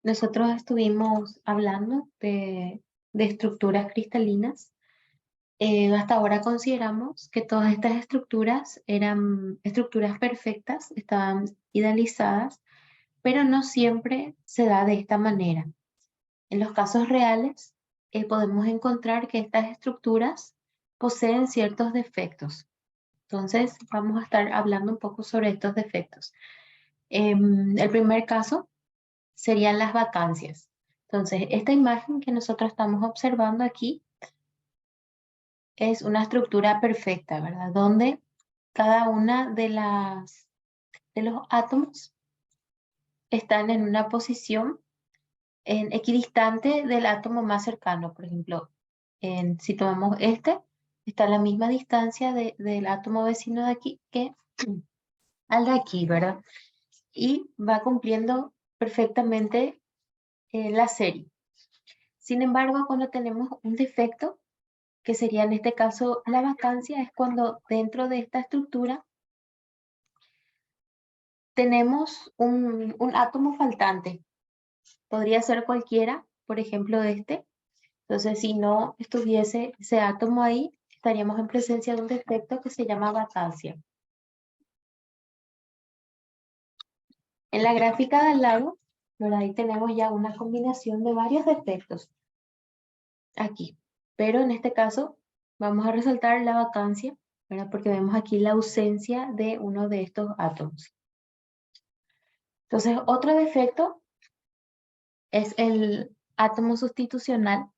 Nosotros estuvimos hablando de estructuras cristalinas. Hasta ahora consideramos que todas estas estructuras eran estructuras perfectas, estaban idealizadas, pero no siempre se da de esta manera. En los casos reales, podemos encontrar que estas estructuras poseen ciertos defectos. Entonces, vamos a estar hablando un poco sobre estos defectos. El primer caso serían las vacancias. Entonces, esta imagen que nosotros estamos observando aquí es una estructura perfecta, ¿verdad? Donde cada una de los átomos están en una posición equidistante del átomo más cercano. Por ejemplo, si tomamos este, está a la misma distancia del átomo vecino de aquí que al de aquí, ¿verdad? Y va cumpliendo perfectamente la serie. Sin embargo, cuando tenemos un defecto, que sería en este caso la vacancia, es cuando dentro de esta estructura tenemos un átomo faltante. Podría ser cualquiera, por ejemplo este. Entonces, si no estuviese ese átomo ahí, estaríamos en presencia de un defecto que se llama vacancia. En la gráfica de al lado, ¿verdad? Ahí tenemos ya una combinación de varios defectos aquí. Pero en este caso vamos a resaltar la vacancia, ¿verdad? Porque vemos aquí la ausencia de uno de estos átomos. Entonces, otro defecto es el átomo sustitucional.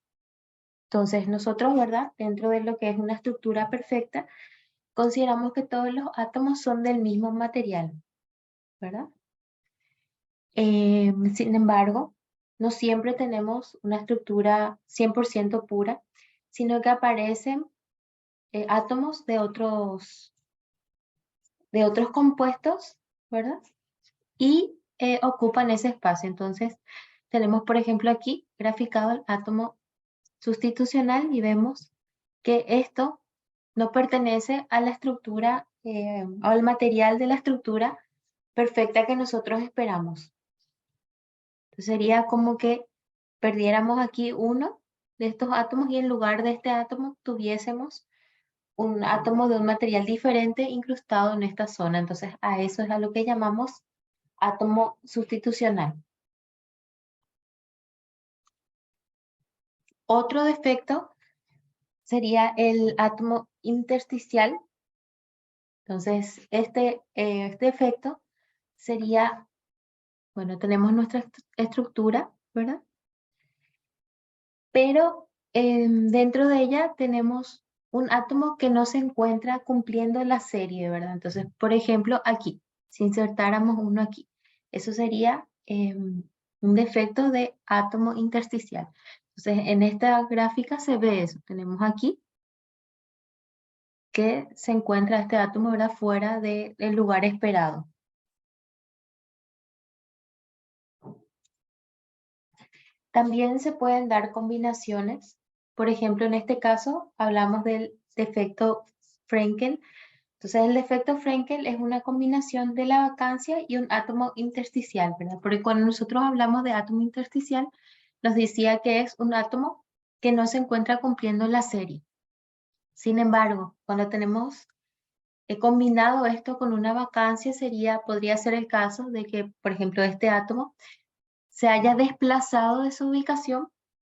Entonces, nosotros, ¿verdad? Dentro de lo que es una estructura perfecta, consideramos que todos los átomos son del mismo material, ¿verdad? Sin embargo, no siempre tenemos una estructura 100% pura, sino que aparecen átomos de otros compuestos, ¿verdad? Y ocupan ese espacio. Entonces, tenemos, por ejemplo, aquí graficado el átomo sustitucional y vemos que esto no pertenece a la estructura o al material de la estructura perfecta que nosotros esperamos. Entonces sería como que perdiéramos aquí uno de estos átomos y en lugar de este átomo tuviésemos un átomo de un material diferente incrustado en esta zona. Entonces a eso es a lo que llamamos átomo sustitucional. Otro defecto sería el átomo intersticial. Entonces este defecto sería, bueno, tenemos nuestra estructura, ¿verdad? Pero dentro de ella tenemos un átomo que no se encuentra cumpliendo la serie, ¿verdad? Entonces, por ejemplo, aquí, si insertáramos uno aquí, eso sería un defecto de átomo intersticial. Entonces, en esta gráfica se ve eso. Tenemos aquí que se encuentra este átomo, ¿verdad? Fuera del lugar esperado. También se pueden dar combinaciones. Por ejemplo, en este caso hablamos del defecto Frenkel. Entonces, el defecto Frenkel es una combinación de la vacancia y un átomo intersticial, ¿verdad? Porque cuando nosotros hablamos de átomo intersticial, nos decía que es un átomo que no se encuentra cumpliendo la serie. Sin embargo, cuando tenemos combinado esto con una vacancia, podría ser el caso de que, por ejemplo, este átomo se haya desplazado de su ubicación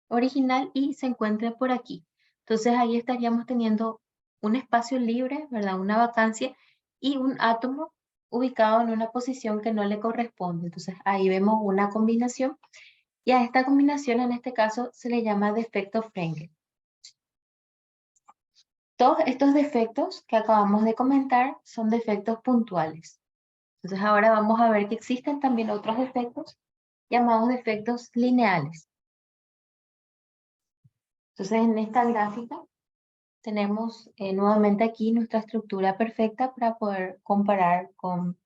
original y se encuentre por aquí. Entonces ahí estaríamos teniendo un espacio libre, ¿verdad? Una vacancia y un átomo ubicado en una posición que no le corresponde. Entonces ahí vemos una combinación y a esta combinación en este caso se le llama defecto Frenkel. Todos estos defectos que acabamos de comentar son defectos puntuales. Entonces ahora vamos a ver que existen también otros defectos llamados defectos lineales. Entonces, en esta gráfica tenemos nuevamente aquí nuestra estructura perfecta para poder comparar con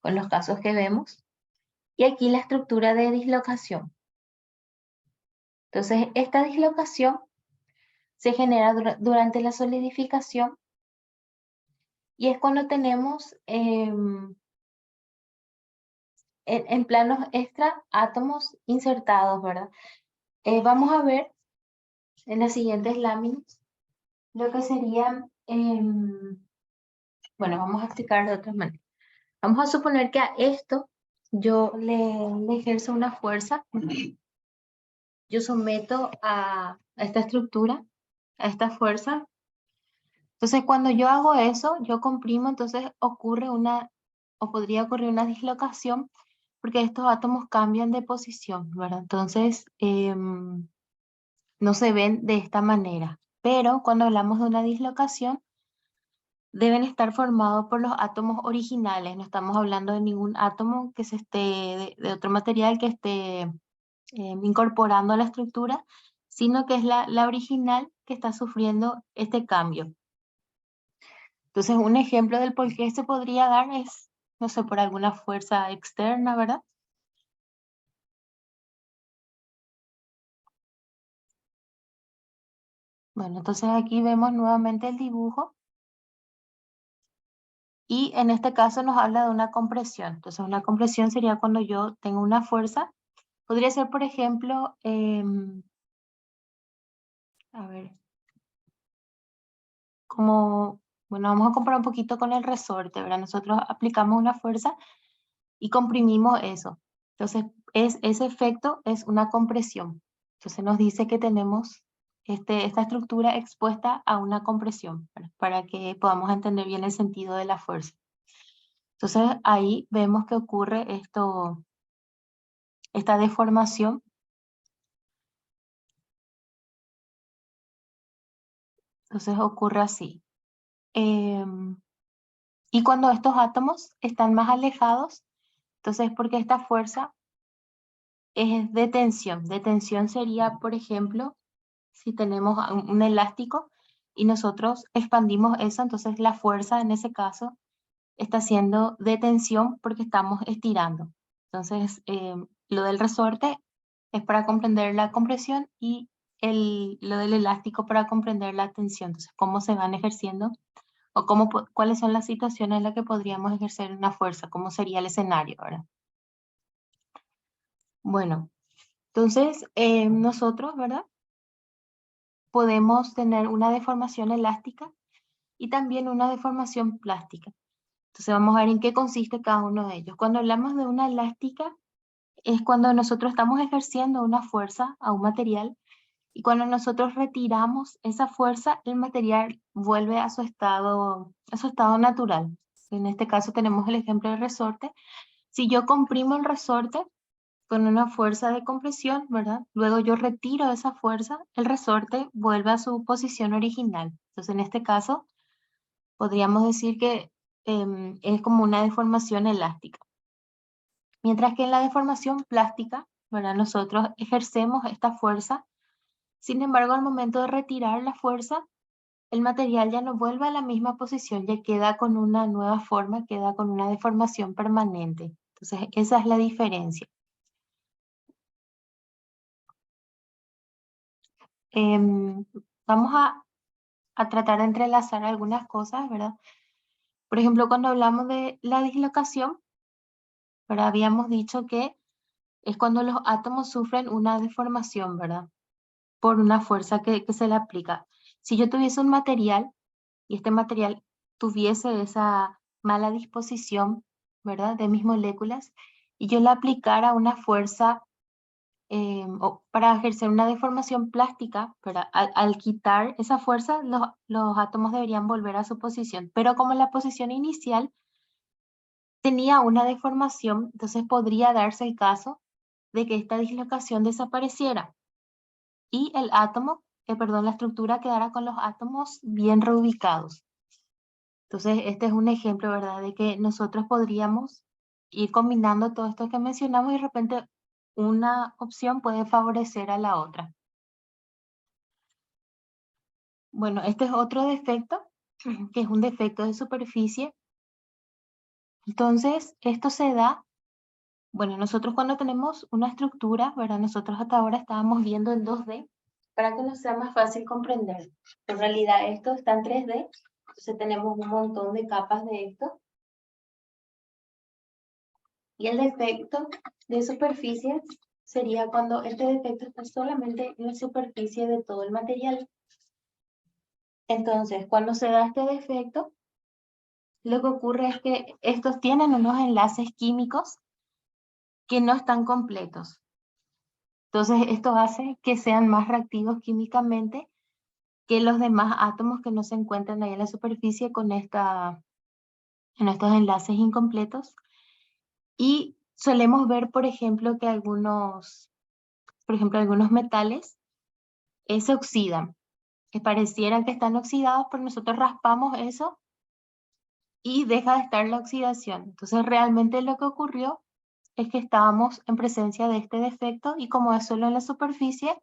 los casos que vemos. Y aquí la estructura de dislocación. Entonces, esta dislocación se genera durante la solidificación y es cuando tenemos en planos extra, átomos insertados, ¿verdad? Vamos a ver en las siguientes láminas lo que sería, bueno, vamos a explicar de otra manera. Vamos a suponer que a esto yo le ejerzo una fuerza, yo someto a esta estructura, a esta fuerza. Entonces, cuando yo hago eso, yo comprimo, entonces ocurre o podría ocurrir una dislocación, porque estos átomos cambian de posición, ¿verdad? Entonces, no se ven de esta manera. Pero cuando hablamos de una dislocación, deben estar formados por los átomos originales. No estamos hablando de ningún átomo que se esté, de otro material que esté incorporando a la estructura, sino que es la original que está sufriendo este cambio. Entonces, un ejemplo del por qué se podría dar es, no sé, por alguna fuerza externa, ¿verdad? Bueno, entonces aquí vemos nuevamente el dibujo y en este caso nos habla de una compresión. Entonces, una compresión sería cuando yo tengo una fuerza. Podría ser, por ejemplo, a ver, como, bueno, vamos a comparar un poquito con el resorte, ¿verdad? Nosotros aplicamos una fuerza y comprimimos eso. Entonces, ese efecto es una compresión. Entonces nos dice que tenemos esta estructura expuesta a una compresión, ¿verdad? Para que podamos entender bien el sentido de la fuerza. Entonces ahí vemos que ocurre esta deformación. Entonces ocurre así. Y cuando estos átomos están más alejados, entonces porque esta fuerza es de tensión. De tensión sería, por ejemplo, si tenemos un elástico y nosotros expandimos eso, entonces la fuerza en ese caso está siendo de tensión porque estamos estirando. Entonces, lo del resorte es para comprender la compresión y lo del elástico para comprender la tensión. Entonces, cómo se van ejerciendo o cuáles son las situaciones en las que podríamos ejercer una fuerza, cómo sería el escenario, ¿verdad? Bueno, entonces nosotros, ¿verdad? Podemos tener una deformación elástica y también una deformación plástica. Entonces vamos a ver en qué consiste cada uno de ellos. Cuando hablamos de una elástica, es cuando nosotros estamos ejerciendo una fuerza a un material y cuando nosotros retiramos esa fuerza, el material vuelve a su estado natural. En este caso tenemos el ejemplo del resorte. Si yo comprimo el resorte con una fuerza de compresión, ¿verdad? Luego yo retiro esa fuerza, el resorte vuelve a su posición original. Entonces en este caso podríamos decir que es como una deformación elástica. Mientras que en la deformación plástica, ¿verdad? Nosotros ejercemos esta fuerza, sin embargo, al momento de retirar la fuerza, el material ya no vuelve a la misma posición, ya queda con una nueva forma, queda con una deformación permanente. Entonces, esa es la diferencia. Vamos a tratar de entrelazar algunas cosas, ¿verdad? Por ejemplo, cuando hablamos de la dislocación, ¿verdad? Habíamos dicho que es cuando los átomos sufren una deformación, ¿verdad? Por una fuerza que se le aplica. Si yo tuviese un material y este material tuviese esa mala disposición, ¿verdad? De mis moléculas, y yo le aplicara una fuerza o para ejercer una deformación plástica, ¿verdad? Al quitar esa fuerza, los átomos deberían volver a su posición. Pero como la posición inicial tenía una deformación, entonces podría darse el caso de que esta dislocación desapareciera y el átomo, perdón, la estructura quedara con los átomos bien reubicados. Entonces, este es un ejemplo, ¿verdad? De que nosotros podríamos ir combinando todo esto que mencionamos y de repente una opción puede favorecer a la otra. Bueno, este es otro defecto, que es un defecto de superficie. Entonces, esto se da, bueno, nosotros cuando tenemos una estructura, ¿verdad? Nosotros hasta ahora estábamos viendo en 2D para que nos sea más fácil comprender. En realidad esto está en 3D, entonces tenemos un montón de capas de esto. Y el defecto de superficie sería cuando este defecto está solamente en la superficie de todo el material. Entonces, cuando se da este defecto, lo que ocurre es que estos tienen unos enlaces químicos que no están completos. Entonces, esto hace que sean más reactivos químicamente que los demás átomos que no se encuentran ahí en la superficie con en estos enlaces incompletos. Y solemos ver, por ejemplo, que algunos metales se oxidan, que parecieran que están oxidados, pero nosotros raspamos eso y deja de estar la oxidación. Entonces, realmente lo que ocurrió es que estábamos en presencia de este defecto y como es solo en la superficie,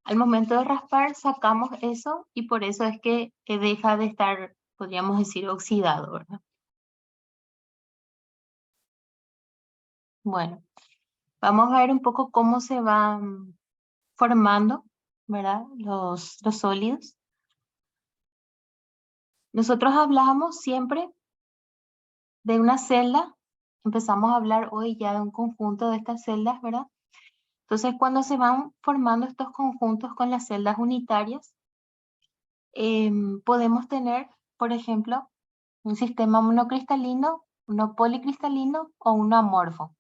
al momento de raspar sacamos eso y por eso es que deja de estar, podríamos decir, oxidado, ¿verdad? Bueno, vamos a ver un poco cómo se van formando, ¿verdad? Los sólidos. Nosotros hablábamos siempre de una celda, empezamos a hablar hoy ya de un conjunto de estas celdas, ¿verdad? Entonces, cuando se van formando estos conjuntos con las celdas unitarias, podemos tener, por ejemplo, un sistema monocristalino, uno policristalino o uno amorfo.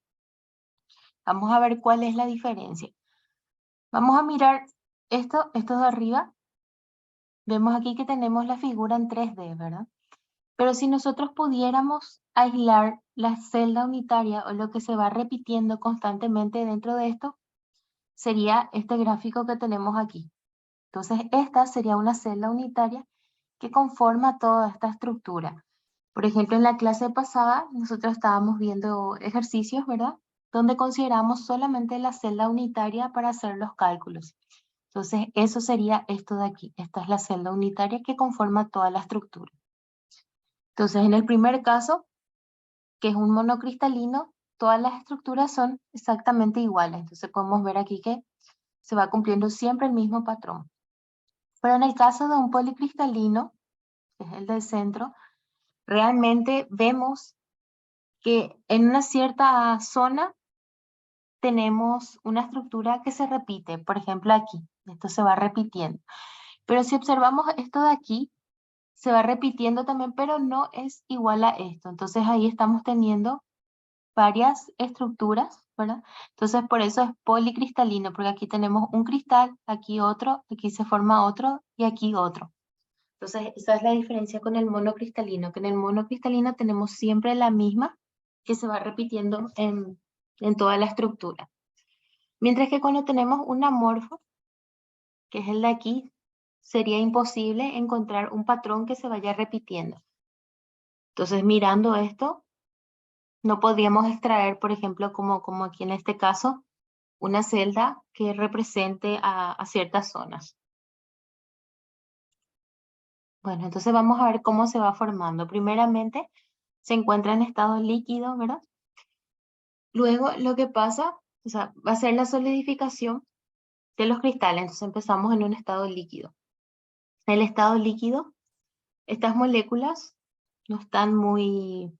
Vamos a ver cuál es la diferencia. Vamos a mirar esto de arriba. Vemos aquí que tenemos la figura en 3D, ¿verdad? Pero si nosotros pudiéramos aislar la celda unitaria o lo que se va repitiendo constantemente dentro de esto, sería este gráfico que tenemos aquí. Entonces, esta sería una celda unitaria que conforma toda esta estructura. Por ejemplo, en la clase pasada nosotros estábamos viendo ejercicios, ¿verdad? Donde consideramos solamente la celda unitaria para hacer los cálculos. Entonces, eso sería esto de aquí. Esta es la celda unitaria que conforma toda la estructura. Entonces, en el primer caso, que es un monocristalino, todas las estructuras son exactamente iguales. Entonces, podemos ver aquí que se va cumpliendo siempre el mismo patrón. Pero en el caso de un policristalino, que es el del centro, realmente vemos que en una cierta zona tenemos una estructura que se repite. Por ejemplo, aquí, esto se va repitiendo. Pero si observamos esto de aquí, se va repitiendo también, pero no es igual a esto. Entonces ahí estamos teniendo varias estructuras, ¿verdad? Entonces por eso es policristalino, porque aquí tenemos un cristal, aquí otro, aquí se forma otro y aquí otro. Entonces esa es la diferencia con el monocristalino, que en el monocristalino tenemos siempre la misma que se va repitiendo en toda la estructura. Mientras que cuando tenemos un amorfo, que es el de aquí, sería imposible encontrar un patrón que se vaya repitiendo. Entonces mirando esto, no podríamos extraer, por ejemplo, como aquí en este caso, una celda que represente a ciertas zonas. Bueno, entonces vamos a ver cómo se va formando. Primeramente, se encuentra en estado líquido, ¿verdad? Luego, lo que pasa, o sea, va a ser la solidificación de los cristales. Entonces empezamos en un estado líquido. En el estado líquido, estas moléculas no están muy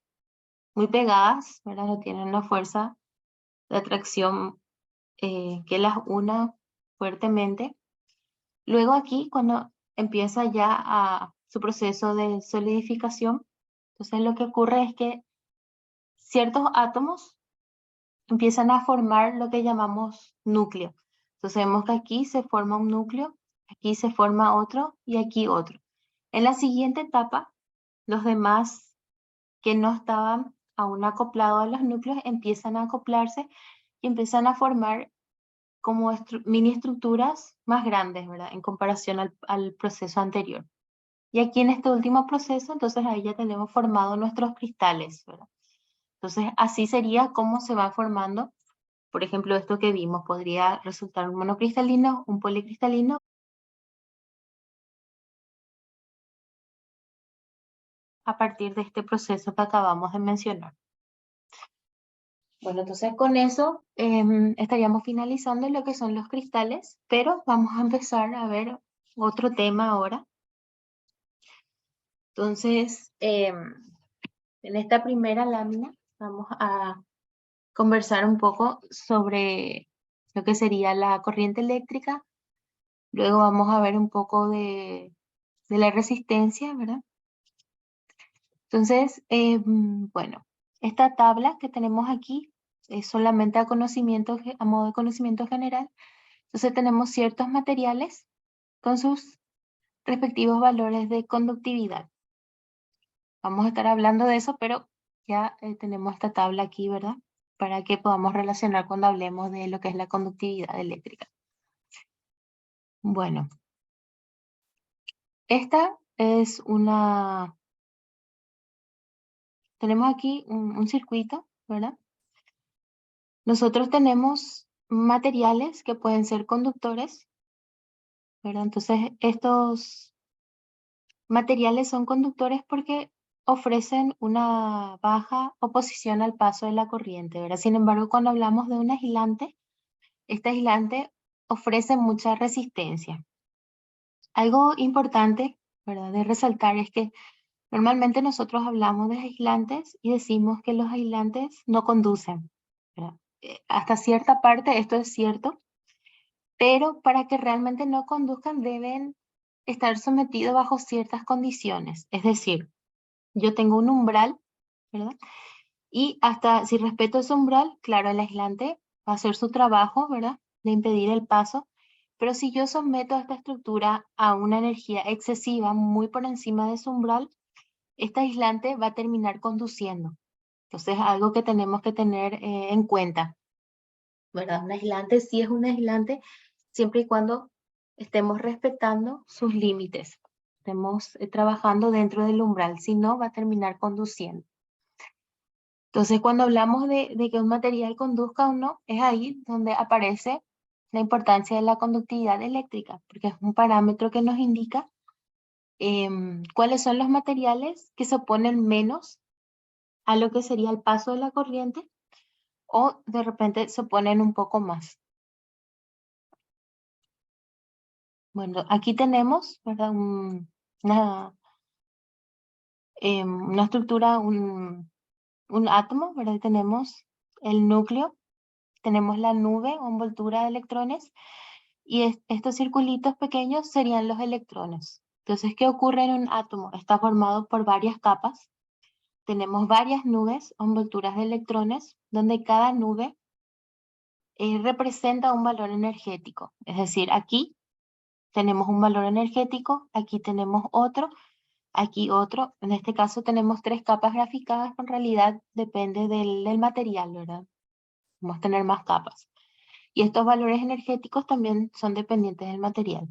pegadas, ¿verdad? No tienen una fuerza de atracción que las una fuertemente. Luego aquí, cuando empieza ya su proceso de solidificación, entonces lo que ocurre es que ciertos átomos empiezan a formar lo que llamamos núcleo. Entonces vemos que aquí se forma un núcleo, aquí se forma otro y aquí otro. En la siguiente etapa, los demás que no estaban aún acoplados a los núcleos empiezan a acoplarse y empiezan a formar como mini estructuras más grandes, ¿verdad? En comparación al proceso anterior. Y aquí en este último proceso, entonces ahí ya tenemos formado nuestros cristales, ¿verdad? Entonces así sería como se va formando, por ejemplo, esto que vimos, podría resultar un monocristalino, un policristalino, a partir de este proceso que acabamos de mencionar. Bueno, entonces con eso estaríamos finalizando lo que son los cristales, pero vamos a empezar a ver otro tema ahora. Entonces, en esta primera lámina vamos a conversar un poco sobre lo que sería la corriente eléctrica. Luego vamos a ver un poco de la resistencia, ¿verdad? Entonces, bueno, esta tabla que tenemos aquí es solamente a conocimiento, a modo de conocimiento general. Entonces tenemos ciertos materiales con sus respectivos valores de conductividad. Vamos a estar hablando de eso, pero ya tenemos esta tabla aquí, ¿verdad? Para que podamos relacionar cuando hablemos de lo que es la conductividad eléctrica. Bueno, esta es una... Tenemos aquí un circuito, ¿verdad? Nosotros tenemos materiales que pueden ser conductores, ¿verdad? Entonces, estos materiales son conductores porque ofrecen una baja oposición al paso de la corriente, ¿verdad? Sin embargo, cuando hablamos de un aislante, este aislante ofrece mucha resistencia. Algo importante, ¿verdad?, de resaltar es que normalmente nosotros hablamos de aislantes y decimos que los aislantes no conducen, ¿verdad? Hasta cierta parte esto es cierto, pero para que realmente no conduzcan deben estar sometidos bajo ciertas condiciones. Es decir, yo tengo un umbral, ¿verdad? Y hasta si respeto ese umbral, claro, el aislante va a hacer su trabajo, ¿verdad?, de impedir el paso. Pero si yo someto a esta estructura a una energía excesiva, muy por encima de su umbral, este aislante va a terminar conduciendo. Entonces, algo que tenemos que tener en cuenta, ¿verdad? Un aislante sí es un aislante siempre y cuando estemos respetando sus límites, estemos trabajando dentro del umbral, si no va a terminar conduciendo. Entonces, cuando hablamos de que un material conduzca o no, es ahí donde aparece la importancia de la conductividad eléctrica, porque es un parámetro que nos indica cuáles son los materiales que se oponen menos a lo que sería el paso de la corriente o de repente se oponen un poco más. Bueno, aquí tenemos, ¿verdad?, una estructura, un átomo, ¿verdad? Tenemos el núcleo, tenemos la nube o envoltura de electrones y estos circulitos pequeños serían los electrones. Entonces, ¿qué ocurre en un átomo? Está formado por varias capas. Tenemos varias nubes o envolturas de electrones, donde cada nube representa un valor energético. Es decir, aquí tenemos un valor energético, aquí tenemos otro, aquí otro. En este caso tenemos 3 capas graficadas, pero en realidad depende del material, ¿verdad? Vamos a tener más capas. Y estos valores energéticos también son dependientes del material.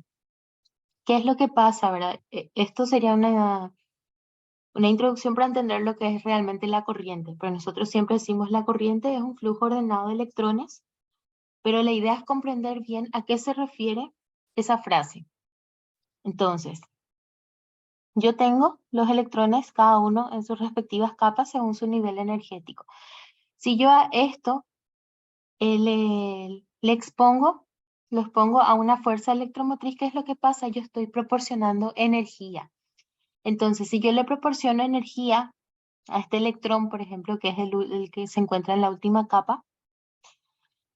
¿Qué es lo que pasa, verdad? Esto sería una introducción para entender lo que es realmente la corriente. Pero nosotros siempre decimos la corriente es un flujo ordenado de electrones, pero la idea es comprender bien a qué se refiere esa frase. Entonces, yo tengo los electrones, cada uno en sus respectivas capas según su nivel energético. Si yo a esto le expongo, lo expongo a una fuerza electromotriz, ¿qué es lo que pasa? Yo estoy proporcionando energía. Entonces, si yo le proporciono energía a este electrón, por ejemplo, que es el que se encuentra en la última capa,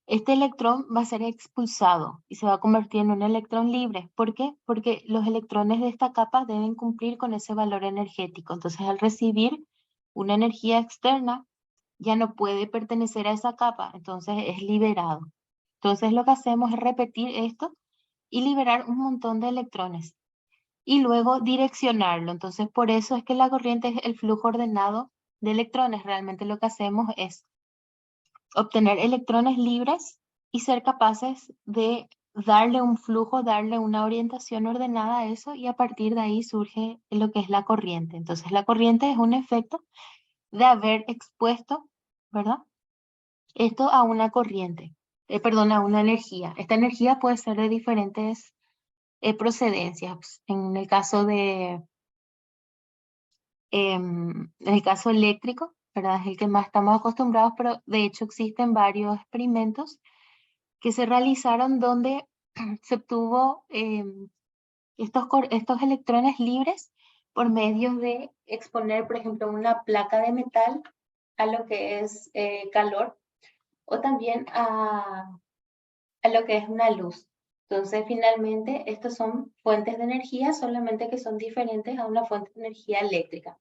este electrón va a ser expulsado y se va a convertir en un electrón libre. ¿Por qué? Porque los electrones de esta capa deben cumplir con ese valor energético. Entonces, al recibir una energía externa, ya no puede pertenecer a esa capa, entonces es liberado. Entonces, lo que hacemos es repetir esto y liberar un montón de electrones y luego direccionarlo. Entonces, por eso es que la corriente es el flujo ordenado de electrones. Realmente lo que hacemos es obtener electrones libres y ser capaces de darle un flujo, darle una orientación ordenada a eso y a partir de ahí surge lo que es la corriente. Entonces la corriente es un efecto de haber expuesto, ¿verdad?, esto a una corriente, perdón, a una energía. Esta energía puede ser de diferentes procedencias. En el caso eléctrico, ¿verdad?, es el que más estamos acostumbrados, pero de hecho existen varios experimentos que se realizaron donde se obtuvo estos electrones libres por medio de exponer, por ejemplo, una placa de metal a lo que es calor. o también a lo que es una luz. Entonces, finalmente, estos son fuentes de energía, solamente que son diferentes a una fuente de energía eléctrica,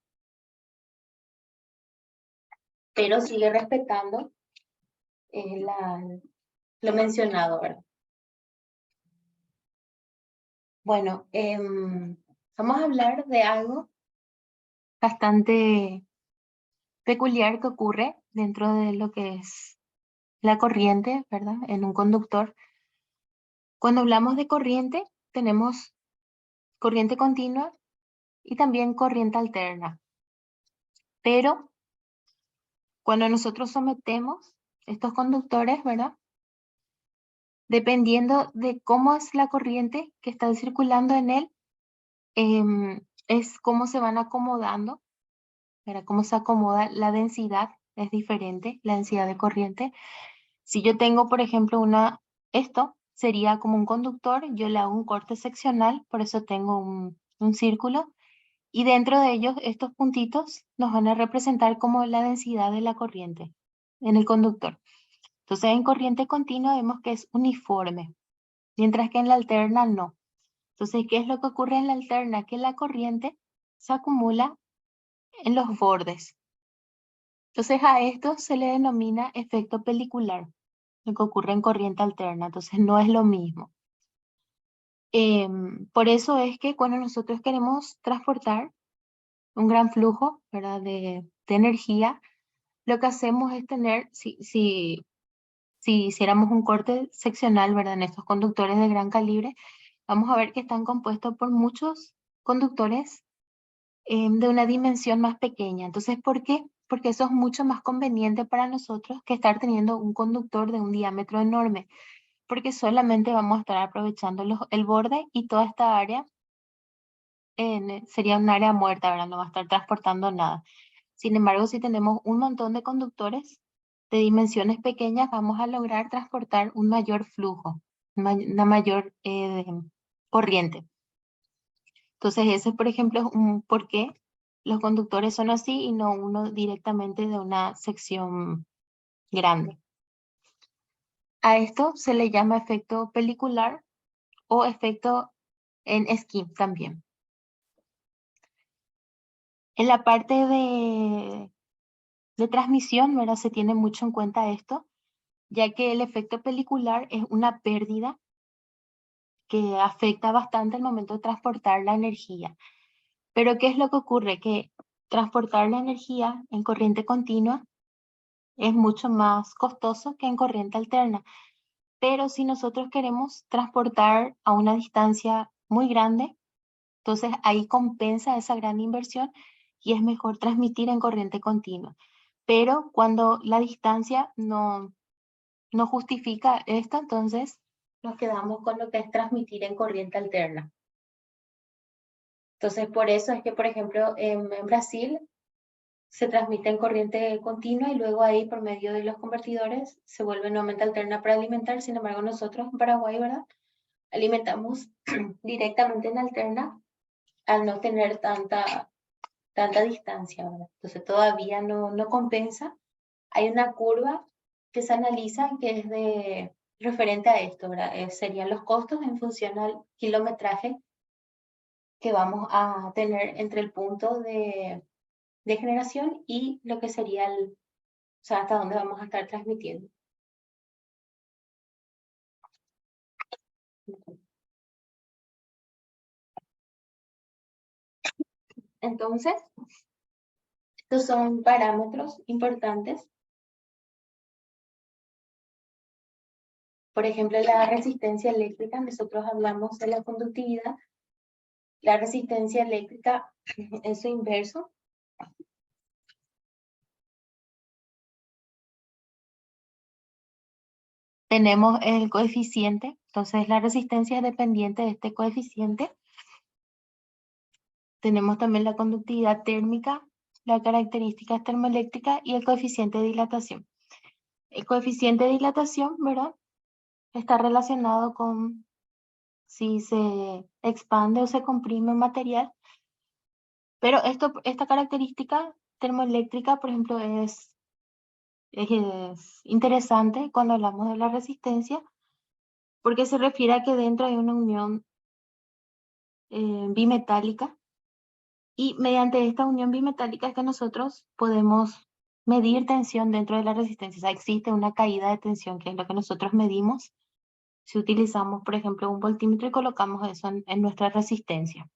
pero sigue respetando lo mencionado, ¿verdad? Bueno, vamos a hablar de algo bastante peculiar que ocurre dentro de lo que es la corriente, ¿verdad? En un conductor. Cuando hablamos de corriente, tenemos corriente continua y también corriente alterna. Pero cuando nosotros sometemos estos conductores, ¿verdad? Dependiendo de cómo es la corriente que está circulando en él, es cómo se van acomodando, ¿verdad? Cómo se acomoda la densidad, es diferente, la densidad de corriente. Si yo tengo, por ejemplo, esto sería como un conductor, yo le hago un corte seccional, por eso tengo un círculo, y dentro de ellos estos puntitos nos van a representar como la densidad de la corriente en el conductor. Entonces en corriente continua vemos que es uniforme, mientras que en la alterna no. Entonces, ¿qué es lo que ocurre en la alterna? Que la corriente se acumula en los bordes. Entonces a esto se le denomina efecto pelicular, lo que ocurre en corriente alterna. Entonces no es lo mismo. Por eso es que cuando nosotros queremos transportar un gran flujo, ¿verdad? de energía, lo que hacemos es tener, si hiciéramos un corte seccional, ¿verdad? En estos conductores de gran calibre, vamos a ver que están compuestos por muchos conductores de una dimensión más pequeña. Entonces, ¿por qué? Porque eso es mucho más conveniente para nosotros que estar teniendo un conductor de un diámetro enorme, porque solamente vamos a estar aprovechando el borde y toda esta área sería un área muerta, ¿verdad? No va a estar transportando nada. Sin embargo, si tenemos un montón de conductores de dimensiones pequeñas, vamos a lograr transportar un mayor flujo, una mayor corriente. Entonces, ese, por ejemplo, es un por qué los conductores son así y no uno directamente de una sección grande. A esto se le llama efecto pelicular o efecto en esquí también. En la parte de transmisión, ¿verdad? Se tiene mucho en cuenta esto, ya que el efecto pelicular es una pérdida que afecta bastante al momento de transportar la energía. Pero ¿qué es lo que ocurre? Que transportar la energía en corriente continua es mucho más costoso que en corriente alterna. Pero si nosotros queremos transportar a una distancia muy grande, entonces ahí compensa esa gran inversión y es mejor transmitir en corriente continua. Pero cuando la distancia no justifica esto, entonces nos quedamos con lo que es transmitir en corriente alterna. Entonces, por eso es que, por ejemplo, en Brasil se transmite en corriente continua y luego ahí, por medio de los convertidores, se vuelve nuevamente alterna para alimentar. Sin embargo, nosotros en Paraguay, ¿verdad? Alimentamos directamente en alterna al no tener tanta distancia, ¿verdad? Entonces, todavía no compensa. Hay una curva que se analiza que es referente a esto, ¿verdad? Serían los costos en función al kilometraje que vamos a tener entre el punto de generación y lo que sería o sea, hasta dónde vamos a estar transmitiendo. Entonces, estos son parámetros importantes. Por ejemplo, la resistencia eléctrica, nosotros hablamos de la conductividad. La resistencia eléctrica es su inverso. Tenemos el coeficiente, entonces la resistencia es dependiente de este coeficiente. Tenemos también la conductividad térmica, las características termoeléctricas y el coeficiente de dilatación. El coeficiente de dilatación, ¿verdad? Está relacionado con si se expande o se comprime un material. Pero esta característica termoeléctrica, por ejemplo, es Es interesante cuando hablamos de la resistencia, porque se refiere a que dentro de una unión bimetálica, y mediante esta unión bimetálica es que nosotros podemos medir tensión dentro de la resistencia. O sea, existe una caída de tensión, que es lo que nosotros medimos si utilizamos, por ejemplo, un voltímetro y colocamos eso en nuestra resistencia.